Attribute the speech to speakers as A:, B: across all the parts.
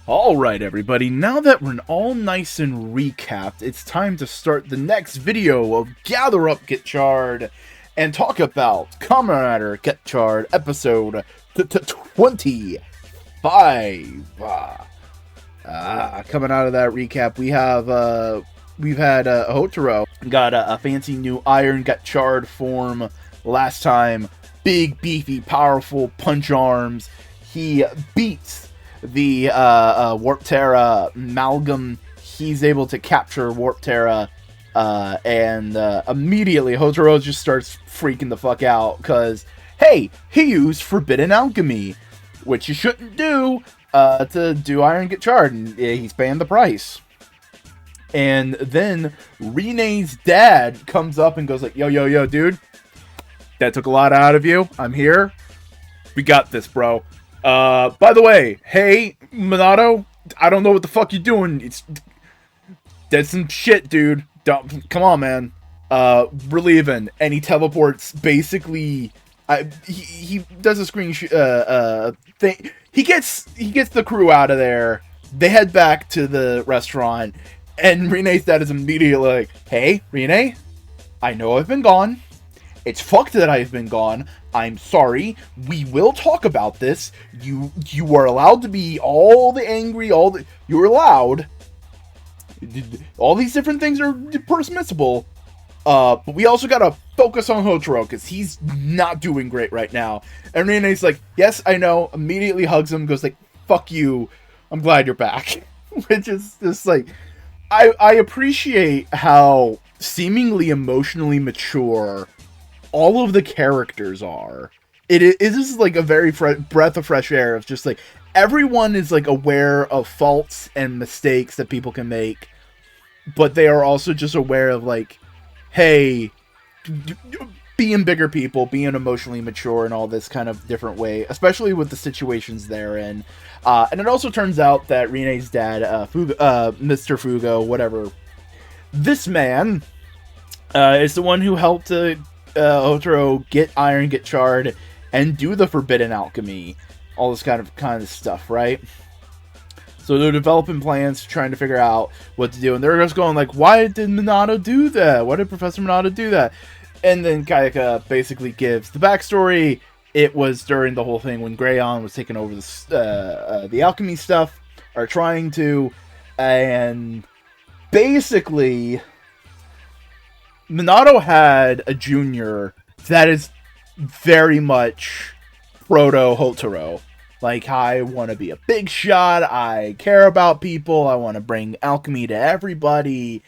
A: Alright everybody, now that we're all nice and recapped, it's time to start the next video of Gather Up Gotchard and talk about Kamen Rider Gotchard episode 25. Coming out of that recap, we've had Hotaro got a fancy new Iron Gotchard form last time. Big, beefy, powerful punch arms. He beats the Warp Terra amalgam. He's able to capture Warp Terra, and immediately Hotaro just starts freaking the fuck out because, hey, he used Forbidden Alchemy, which you shouldn't do to do Iron Gotchard, and he's paying the price. And then Rene's dad comes up and goes like, yo, dude, that took a lot out of you. I'm here. We got this, bro. By the way, hey, Minato, I don't know what the fuck you're doing. That's some shit, dude. Come on, man. We're leaving. And he teleports, basically, he does a screen thing. He gets the crew out of there. They head back to the restaurant, and Rene's dad is immediately like, hey, Rene, I know I've been gone. It's fucked that I've been gone. I'm sorry. We will talk about this. You are allowed to be all the angry, you're allowed. All these different things are permissible. But we also gotta focus on Hotaro, because he's not doing great right now. And Rene's like, yes, I know. Immediately hugs him, goes like, fuck you. I'm glad you're back. Which is just like, I appreciate how seemingly emotionally mature all of the characters are. It is like a very breath of fresh air of just like, everyone is like aware of faults and mistakes that people can make, but they are also just aware of like, hey, being bigger people, being emotionally mature in all this kind of different way, especially with the situations they're in. And it also turns out that Rene's dad, Mr. Fugo, whatever, this man is the one who helped Hotaro get Iron Gotchard and do the Forbidden Alchemy, all this kind of stuff, right? So they're developing plans, trying to figure out what to do, and they're just going like, why did Minato do that? Why did Professor Minato do that? And then Kayaka basically gives the backstory. It was during the whole thing when Greyon was taking over the alchemy stuff, or trying to, and basically Minato had a junior that is very much proto Hotaro. Like, I want to be a big shot, I care about people, I want to bring alchemy to everybody,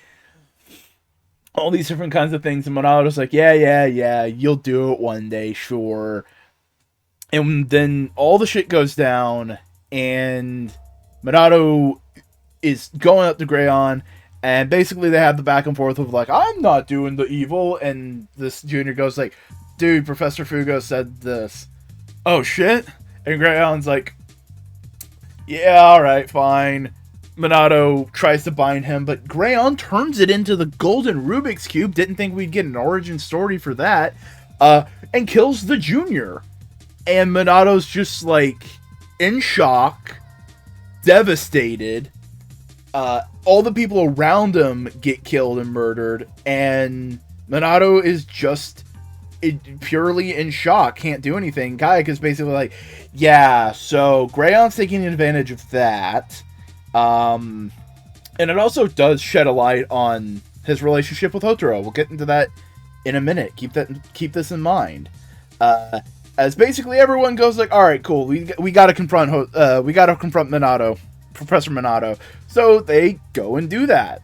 A: all these different kinds of things. And Minato's like, yeah, you'll do it one day, sure. And then all the shit goes down, and Minato is going up to Greyon, and basically they have the back and forth of like, I'm not doing the evil, and this junior goes like, dude, Professor Fugo said this. Oh shit? And Greyon's like, yeah, alright, fine. Minato tries to bind him, but Greyon turns it into the golden Rubik's Cube. Didn't think we'd get an origin story for that. And kills the junior. And Minato's just like in shock, devastated. All the people around him get killed and murdered, and Minato is just purely in shock, can't do anything. Kayaka's basically like, yeah, so Greyon's taking advantage of that. And it also does shed a light on his relationship with Hotaro. We'll get into that in a minute. Keep this in mind. As basically everyone goes like, all right, cool, we gotta confront Minato, Professor Minato. So they go and do that.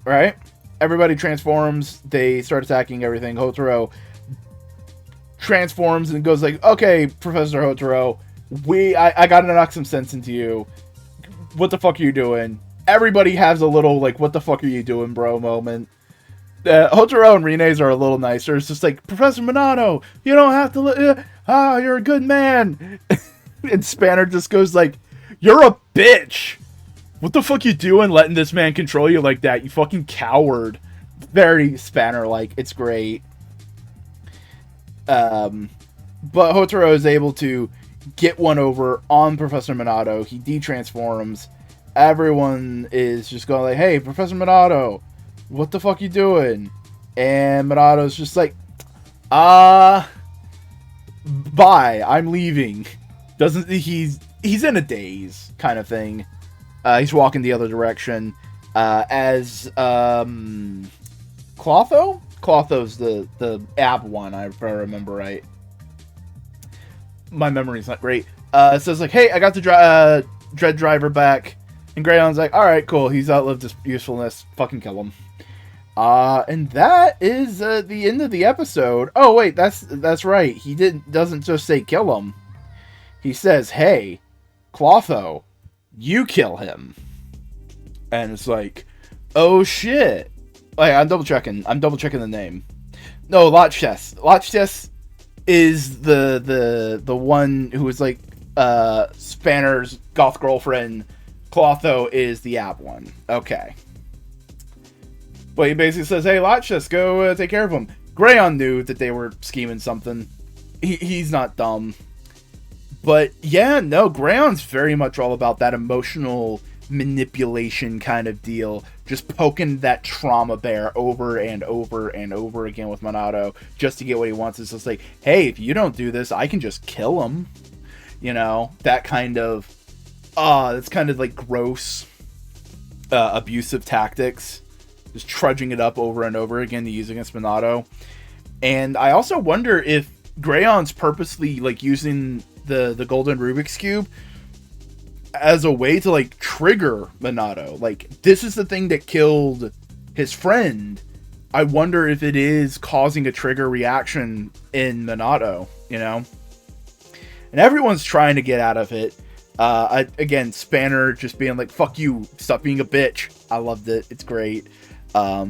A: Right? Everybody transforms. They start attacking everything. Hotaro transforms and goes like, okay, Professor Hotaro, I gotta knock some sense into you. What the fuck are you doing? Everybody has a little like, what the fuck are you doing, bro moment. Hotaro and Rene's are a little nicer. It's just like, Professor Minato, you don't have to you're a good man. And Spanner just goes like, you're a bitch. What the fuck you doing letting this man control you like that, you fucking coward. Very Spanner-like. It's great. But Hotaro is able to get one over on Professor Minato. He de-transforms. Everyone is just going like, hey, Professor Minato, what the fuck you doing? And Minato's just like, bye, I'm leaving. He's in a daze kind of thing. He's walking the other direction. As Clotho? Clotho's the ab one, if I remember right. My memory's not great. It says like, hey, I got the Dread Driver back. And Grayon's like, alright, cool, he's outlived his usefulness. Fucking kill him. And that is the end of the episode. Oh wait, that's right. He doesn't just say kill him. He says, hey, Clotho, you kill him. And it's like, oh shit. Like, I'm double checking the name. No, Lotchess is the one who was like Spanner's goth girlfriend. Clotho is the ab one. Okay. But he basically says, hey, Lotchess, go take care of him. Grayon knew that they were scheming something. He's not dumb. But yeah, no, Grayon's very much all about that emotional manipulation kind of deal. Just poking that trauma bear over and over and over again with Minato just to get what he wants. It's just like, hey, if you don't do this, I can just kill him. You know, that kind of, that's kind of like gross, abusive tactics. Just trudging it up over and over again to use against Minato. And I also wonder if Grayon's purposely like using the golden Rubik's Cube as a way to like trigger Minato. Like, this is the thing that killed his friend. I wonder if it is causing a trigger reaction in Minato, you know? And everyone's trying to get out of it. Again, Spanner just being like, fuck you, stop being a bitch. I loved it. It's great. But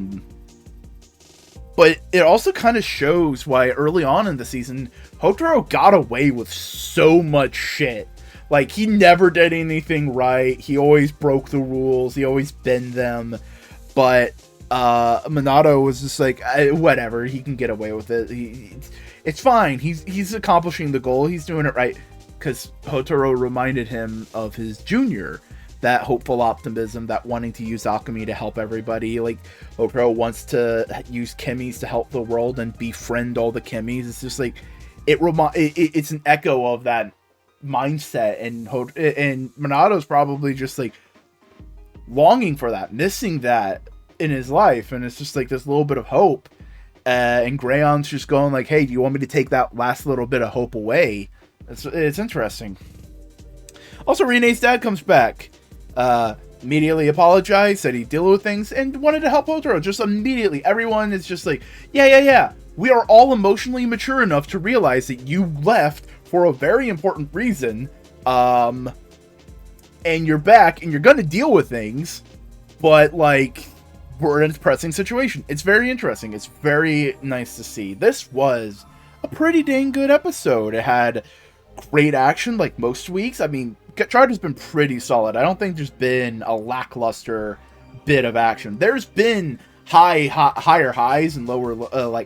A: it also kind of shows why early on in the season, Hotaro got away with so much shit. Like, he never did anything right. He always broke the rules. He always bent them. But Minato was just like, whatever. He can get away with it. It's fine. He's accomplishing the goal. He's doing it right. Because Hotaro reminded him of his junior. That hopeful optimism, that wanting to use alchemy to help everybody. Like, Hotaro wants to use chemis to help the world and befriend all the chemis. It's just like, it's an echo of that mindset, and Minato's probably just like longing for that, missing that in his life, and it's just like this little bit of hope. And Grayon's just going like, hey, do you want me to take that last little bit of hope away? It's interesting. Also, Renee's dad comes back. Immediately apologized, said he'd deal with things, and wanted to help Hotaro. Just immediately. Everyone is just like, yeah. We are all emotionally mature enough to realize that you left for a very important reason. And you're back, and you're gonna deal with things. But, like, we're in a pressing situation. It's very interesting. It's very nice to see. This was a pretty dang good episode. It had great action, like most weeks. I mean, Gotchard has been pretty solid. I don't think there's been a lackluster bit of action. There's been higher highs and lower,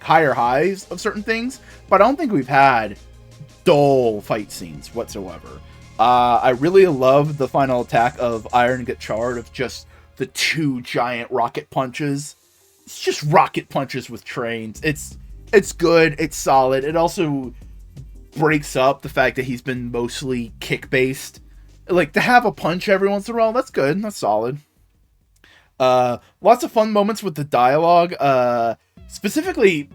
A: higher highs of certain things, but I don't think we've had dull fight scenes whatsoever. I really love the final attack of Iron Gotchard, of just the two giant rocket punches. It's just rocket punches with trains. It's good. It's solid. It also breaks up the fact that he's been mostly kick-based. Like, to have a punch every once in a while, that's good. That's solid. Lots of fun moments with the dialogue. Specifically,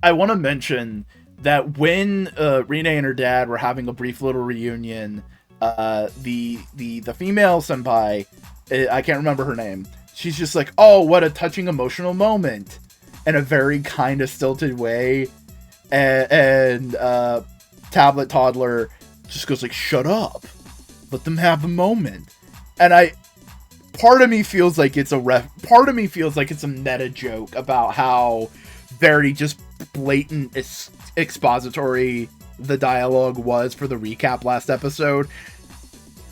A: I want to mention that when Rine and her dad were having a brief little reunion, the female senpai, I can't remember her name, she's just like, oh, what a touching emotional moment, in a very kind of stilted way. And Tablet Toddler just goes like, shut up. Let them have a moment. And part of me feels like it's a meta joke about how very just blatant expository the dialogue was for the recap last episode.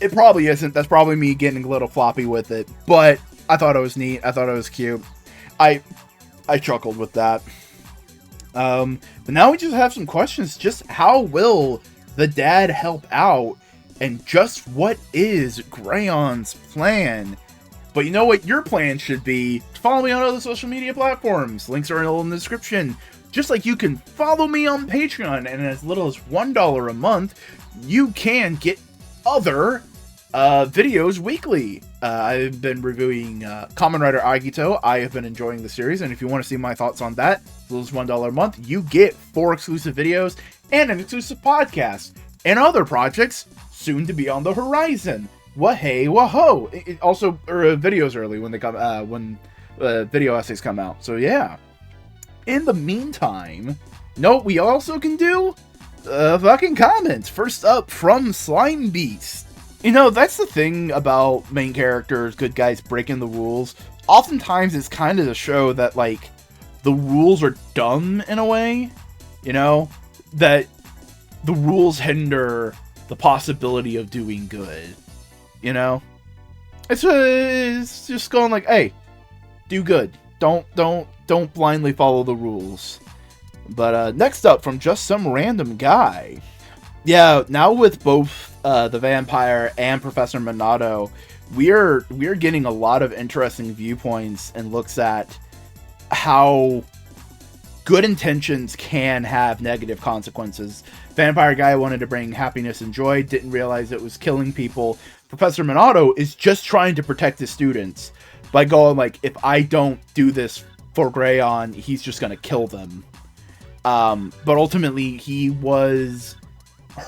A: It probably isn't. That's probably me getting a little floppy with it. But I thought it was neat. I thought it was cute. I chuckled with that. But now we just have some questions. Just how will the dad help out, and just what is Grayon's plan? But you know what your plan should be? Follow me on other social media platforms. Links are in the description. Just like you can follow me on Patreon, and as little as $1 a month, you can get other videos weekly. I've been reviewing Kamen Rider Agito. I have been enjoying the series, and if you want to see my thoughts on that, as little as $1 a month, you get 4 exclusive videos and an exclusive podcast, and other projects soon to be on the horizon. Wah-hey, wah-ho! Also, videos early when they come, when video essays come out. So yeah. In the meantime, know what we also can do? Fucking comments. First up, from Slime Beast. You know, that's the thing about main characters, good guys breaking the rules. Oftentimes, it's kind of to show that, like, the rules are dumb in a way. You know? That the rules hinder the possibility of doing good. You know? It's just going like, hey, do good. Don't blindly follow the rules. But next up, from just some random guy. Yeah, now with both the vampire and Professor Minato, we're getting a lot of interesting viewpoints and looks at how good intentions can have negative consequences. Vampire guy wanted to bring happiness and joy, didn't realize it was killing people. Professor Minato is just trying to protect his students by going like, if I don't do this for Grayon, he's just gonna kill them. But ultimately, he was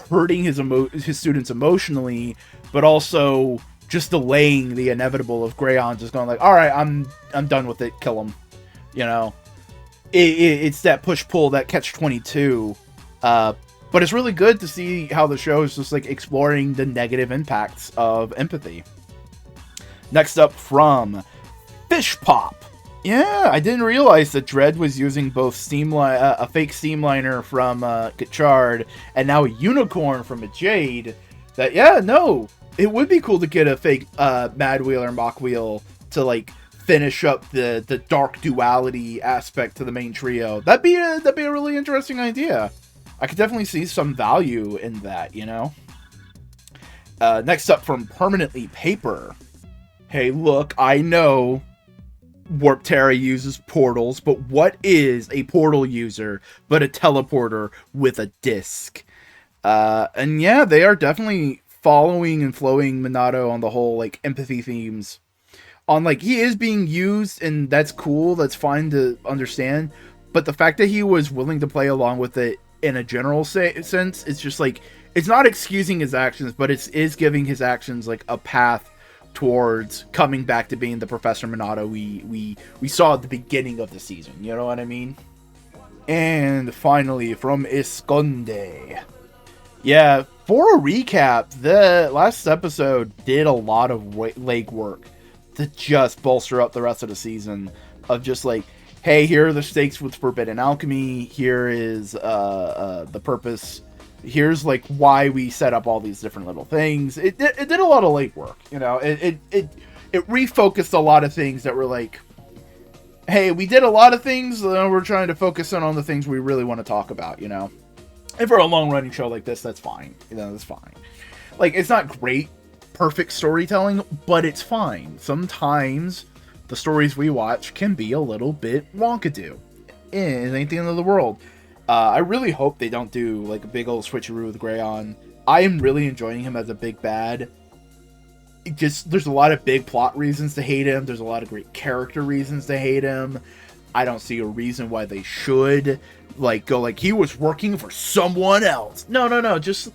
A: hurting his students emotionally, but also just delaying the inevitable of Grayon just going like, all right, I'm done with it, kill him. You know, it's that push-pull, that catch-22. But it's really good to see how the show is just like exploring the negative impacts of empathy. Next up, from Fish Pop. Yeah, I didn't realize that Dredd was using both a fake Steamliner from Gotchard and now a unicorn from a Jade. That, yeah, no, it would be cool to get a fake Mad Wheel or Mach Wheel to like finish up the dark duality aspect to the main trio. That'd be a really interesting idea. I could definitely see some value in that, you know. Next up, from Permanently Paper. Hey, look, I know Warp Terra uses portals, but what is a portal user but a teleporter with a disc? And yeah, they are definitely following and flowing Minato on the whole, like, empathy themes. On, like, he is being used, and that's cool, that's fine to understand, but the fact that he was willing to play along with it in a general sense, it's just, like, it's not excusing his actions, but it is giving his actions, like, a path towards coming back to being the Professor Minato we saw at the beginning of the season, you know what I mean? And finally, from Esconde. Yeah, for a recap, the last episode did a lot of legwork to just bolster up the rest of the season, of just like, hey, here are the stakes with Forbidden Alchemy, here is the purpose, here's like why we set up all these different little things. It did a lot of legwork, you know. It refocused a lot of things that were like, hey, we did a lot of things, we're trying to focus in on the things we really want to talk about, you know. And for a long-running show like this, that's fine. You know, that's fine. Like, it's not great, perfect storytelling, but it's fine. Sometimes the stories we watch can be a little bit wonkadoo. It ain't the end of the world. I really hope they don't do, like, a big old switcheroo with Grayon. I am really enjoying him as a big bad. There's a lot of big plot reasons to hate him. There's a lot of great character reasons to hate him. I don't see a reason why they should, like, go like, he was working for someone else. No. Just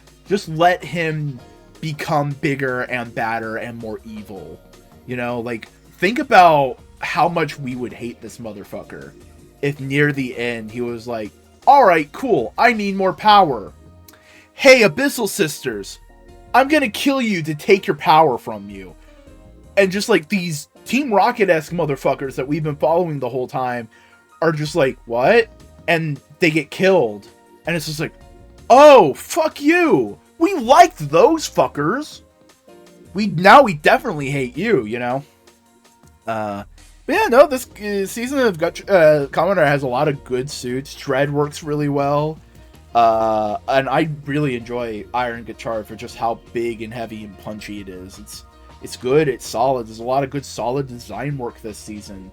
A: let him become bigger and badder and more evil. You know, like, think about how much we would hate this motherfucker if near the end he was like, alright, cool, I need more power. Hey, Abyssal Sisters, I'm gonna kill you to take your power from you. And just like these Team Rocket-esque motherfuckers that we've been following the whole time are just like, what? And they get killed. And it's just like, oh, fuck you. We liked those fuckers. We definitely hate you, you know? But yeah, no, this season of Kamen Rider has a lot of good suits. Dredd works really well. And I really enjoy Iron Gotchard for just how big and heavy and punchy it is. It's good, it's solid. There's a lot of good solid design work this season.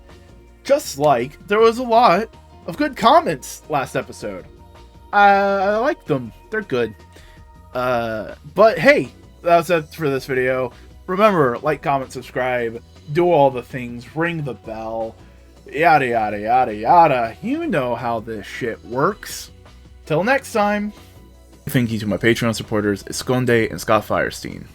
A: Just like there was a lot of good comments last episode. I like them. They're good. But hey, that's it for this video. Remember, like, comment, subscribe, do all the things, ring the bell, yada yada yada yada. You know how this shit works. Till next time. Thank you to my Patreon supporters, Esconde and Scott Firestein.